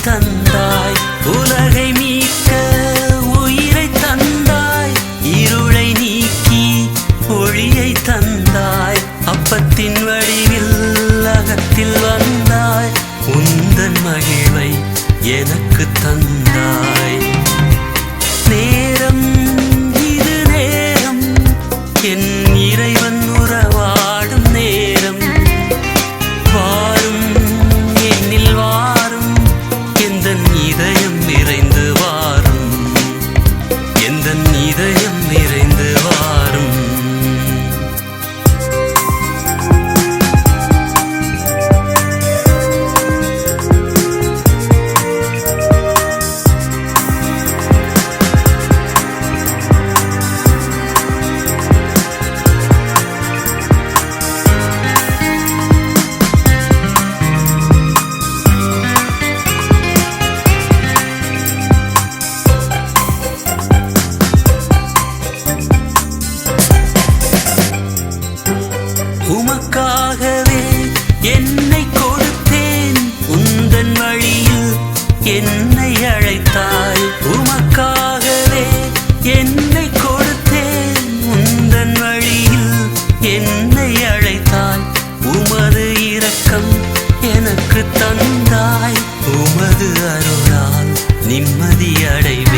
தந்தாய், உலகை மீட்க உயிரை தந்தாய், இருளை நீக்கி ஒளியை தந்தாய், அப்பத்தின் வடிவில் அகத்தில் வந்தாய், உந்தன் மகிழ்வை எனக்கு தந்தாய். நேரம் இது நேரம், என் இறைவன் உறவாடும் நேரம். வாரும் என்னில் வாரும், எந்தன் இதயம் நிறைந்து வாரும், எந்தன் இதயம் நிறைந்து வாரும். உமக்காகவே என்னை கொடுத்தேன், உந்தன் வழியில் என்னை அழைத்தாய். உமக்காகவே என்னை கொடுத்தேன், உந்தன் வழியில் என்னை அழைத்தாய். உமது இரக்கம் எனக்கு தந்தாய், உமது அருளால் நிம்மதி அடைவாய்.